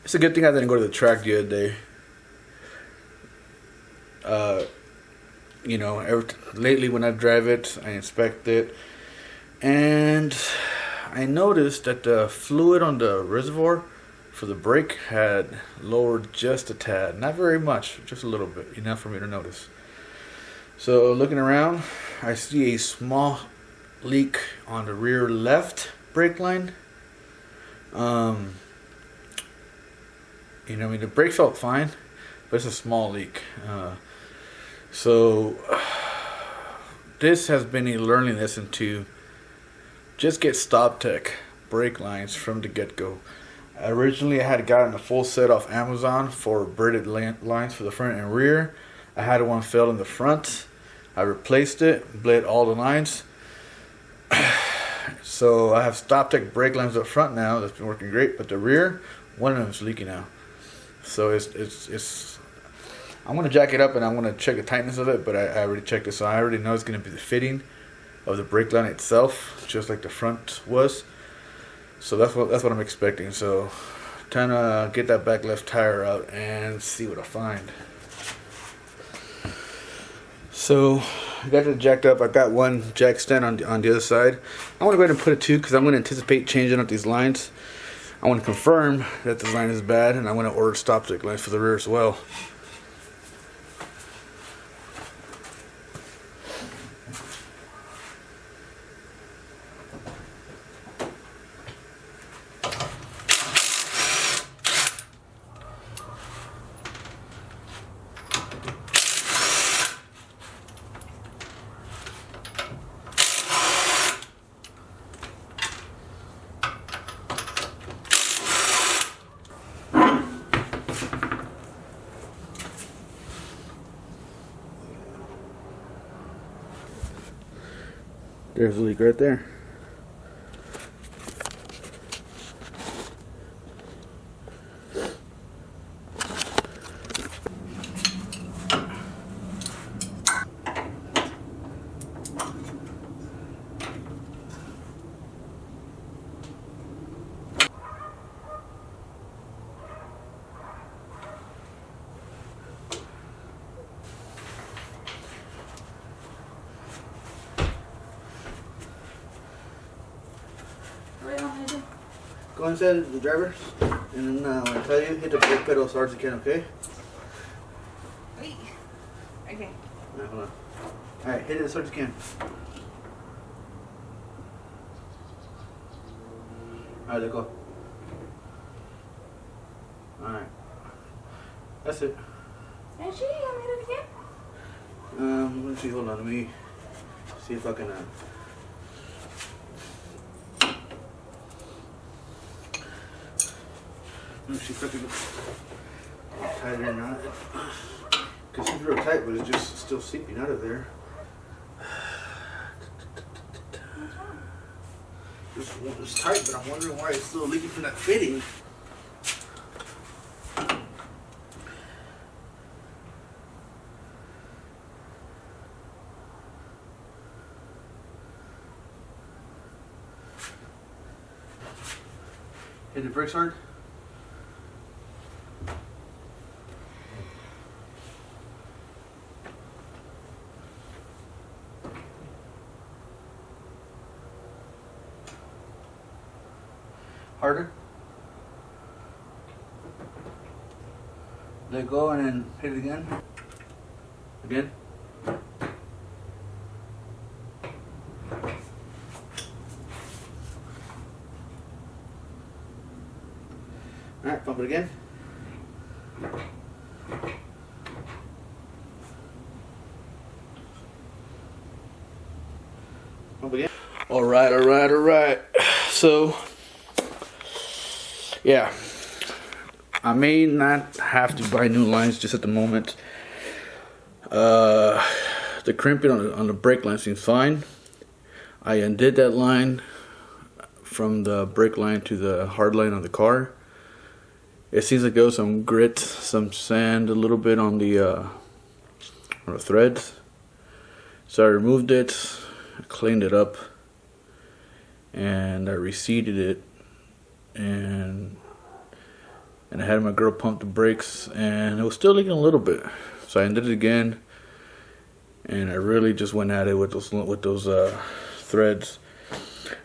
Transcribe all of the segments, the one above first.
It's a good thing I didn't go to the track the other day. You know, lately when I drive it, I inspect it, and I noticed that the fluid on the reservoir for the brake had lowered just a tad. Not very much, just a little bit, enough for me to notice. So looking around, I see a small leak on the rear left brake line. You know, I mean, the brake felt fine, but it's a small leak. So this has been a learning lesson to just get StopTech brake lines from the get-go. Originally, I had gotten a full set off Amazon for braided lines for the front and rear. I had one fail in the front. I replaced it, bled all the lines. So I have StopTech brake lines up front now. That's been working great, but the rear, one of them is leaking now. So it's I'm gonna jack it up and I'm gonna check the tightness of it, but I already checked it, so I already know it's gonna be the fitting of the brake line itself, just like the front was. So that's what I'm expecting. So trying to get that back left tire out and see what I find. So I got it jacked up. I got one jack stand on the other side. I'm gonna go ahead and put it two because I'm gonna anticipate changing up these lines. I want to confirm that this line is bad, and I'm gonna order StopTech lines for the rear as well. There's a leak right there. Go inside the driver, and then when I tell you, hit the brake pedal as hard as you can, okay? Wait. Okay. Alright, hold on. Alright, hit it as hard as you can. Alright, let go. Alright. That's it. Actually, you want me to hit it again? Let me see, hold on, let me see if I can, let me see if I can tie it or not. Because it's real tight, but it's just still seeping out of there. It's tight, but I'm wondering why it's still leaking from that fitting. Hit the brakes hard. Harder. Let go and then hit it again. Again. Alright, pump it again. Pump again. Alright. So, yeah, I may not have to buy new lines just at the moment. The crimping on the brake line seems fine. I undid that line from the brake line to the hard line on the car. It seems like there was some grit, some sand, a little bit on the threads. So I removed it, cleaned it up, and I reseated it, and and I had my girl pump the brakes, and it was still leaking a little bit. So I ended it again, and I really just went at it with those threads.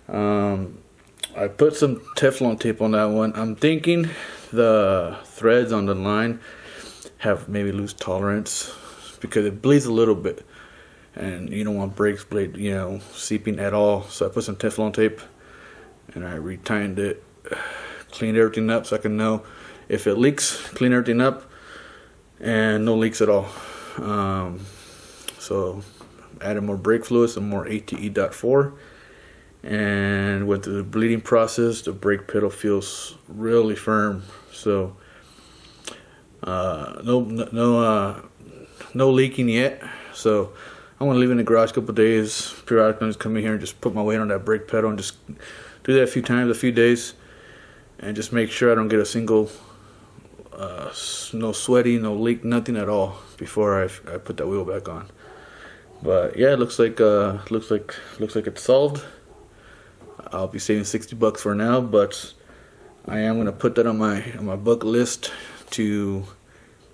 I put some Teflon tape on that one. I'm thinking the threads on the line have maybe loose tolerance because it bleeds a little bit, and you don't want brakes blade, seeping at all. So I put some Teflon tape, and I retightened it, cleaned everything up so I can know if it leaks, clean everything up, and no leaks at all. So added more brake fluid, some more ATE.4, and went through the bleeding process. The brake pedal feels really firm. So no leaking yet. So I'm gonna leave it in the garage a couple days. Periodically, just come in here and just put my weight on that brake pedal and just do that a few times, a few days, and just make sure I don't get a single no sweaty, no leak, nothing at all before I put that wheel back on. But yeah, it looks like it's solved. I'll be saving $60 for now, but I am gonna put that on my bucket list to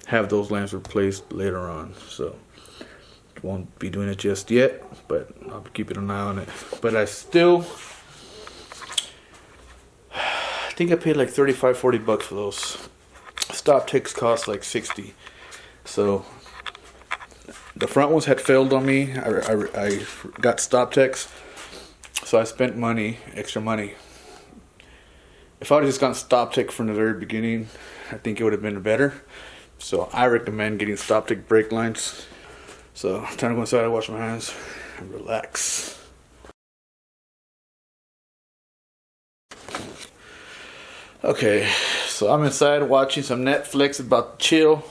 have those lamps replaced later on. So won't be doing it just yet, but I'll be keeping an eye on it. But I think I paid like $35-40 for those. Stop ticks cost like $60. So the front ones had failed on me. I got stop ticks, so I spent extra money. If I would have just gotten stop tick from the very beginning, I think it would have been better. So I recommend getting stop tick brake lines. So time to go inside and wash my hands and relax. Okay, so I'm inside watching some Netflix, about to chill,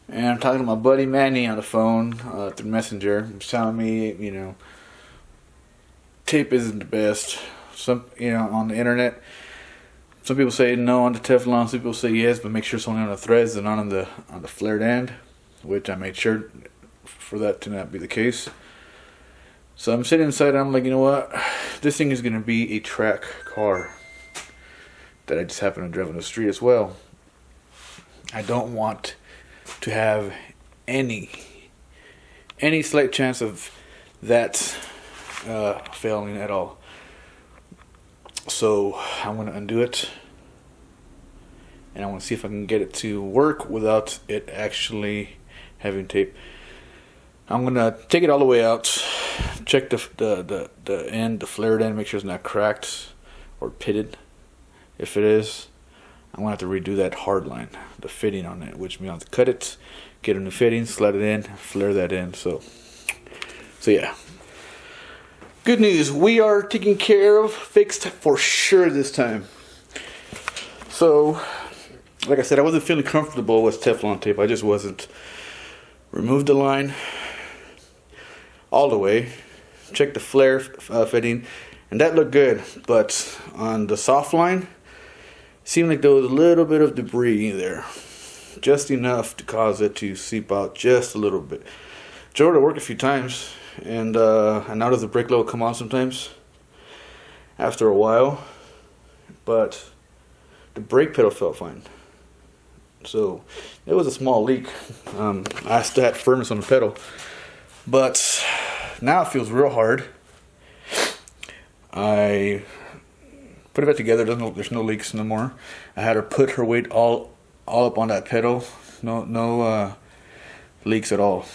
and I'm talking to my buddy Manny on the phone through Messenger. He's telling me, tape isn't the best. Some, on the internet, some people say no on the Teflon, some people say yes, but make sure it's only on the threads and not on the flared end, which I made sure for that to not be the case. So I'm sitting inside and I'm like, you know what? This thing is gonna be a track car that I just happen to drive on the street as well. I don't want to have any slight chance of that failing at all. So I'm gonna undo it, and I want to see if I can get it to work without it actually having tape. I'm gonna take it all the way out, check the end, the flared end, make sure it's not cracked or pitted. If it is, I'm gonna have to redo that hard line, the fitting on it, which means I have to cut it, get a new fitting, slide it in, flare that in. So yeah. Good news, we are taken care of, fixed for sure this time. So, like I said, I wasn't feeling comfortable with Teflon tape. I just wasn't. Removed the line all the way, checked the flare fitting, and that looked good. But on the soft line, seemed like there was a little bit of debris there, just enough to cause it to seep out just a little bit. Drove to work a few times, and I noticed the brake level come on sometimes after a while, but the brake pedal felt fine. So it was a small leak. I still had firmness on the pedal, but now it feels real hard. I put it back together. There's no leaks no more. I had her put her weight all up on that pedal. No leaks at all.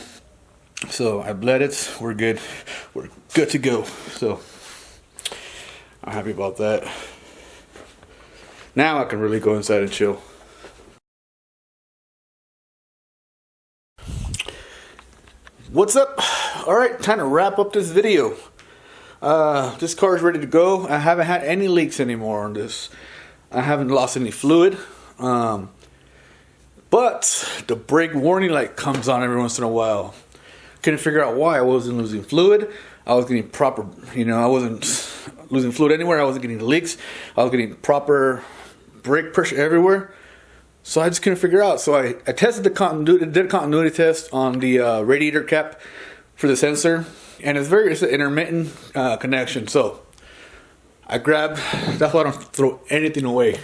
So I bled it. We're good. We're good to go. So I'm happy about that. Now I can really go inside and chill. What's up? Alright, time to wrap up this video. This car is ready to go. I haven't had any leaks anymore on this. I haven't lost any fluid. But the brake warning light comes on every once in a while. Couldn't figure out why. I wasn't losing fluid. I was getting proper, I wasn't losing fluid anywhere. I wasn't getting leaks. I was getting proper brake pressure everywhere. So I just couldn't figure out. So I tested did a continuity test on the radiator cap for the sensor, and it's an intermittent connection. So that's why I don't throw anything away.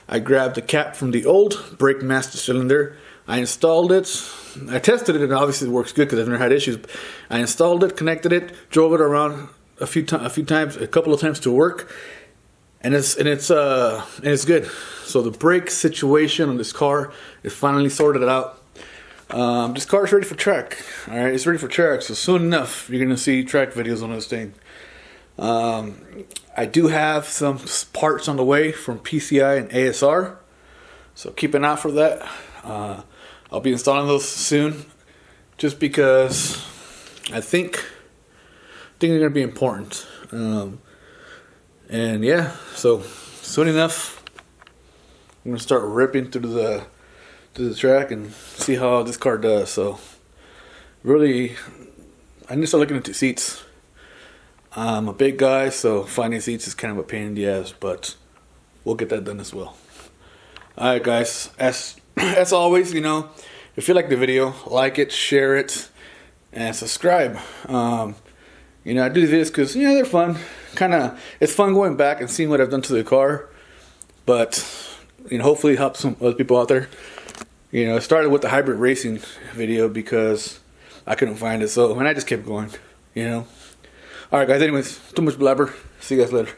I grabbed the cap from the old brake master cylinder. I installed it. I tested it, and obviously it works good because I've never had issues. I installed it, connected it, drove it around a couple of times to work, and it's good. So the brake situation on this car is finally sorted out. This car is ready for track. All right, it's ready for track. So soon enough, you're gonna see track videos on this thing. I do have some parts on the way from PCI and ASR, so keep an eye out for that. I'll be installing those soon, just because I think they're gonna be important. And yeah, so soon enough, I'm gonna start ripping through the track and see how this car does. So really, I need to start looking into seats. I'm a big guy, so finding seats is kind of a pain in the ass, but we'll get that done as well. Alright guys, as always, if you like the video, like it, share it, and subscribe. I do this because they're fun. It's fun going back and seeing what I've done to the car, but hopefully help some other people out there. I started with the hybrid racing video because I couldn't find it, and I just kept going. Alright guys, anyways, too much blabber. See you guys later.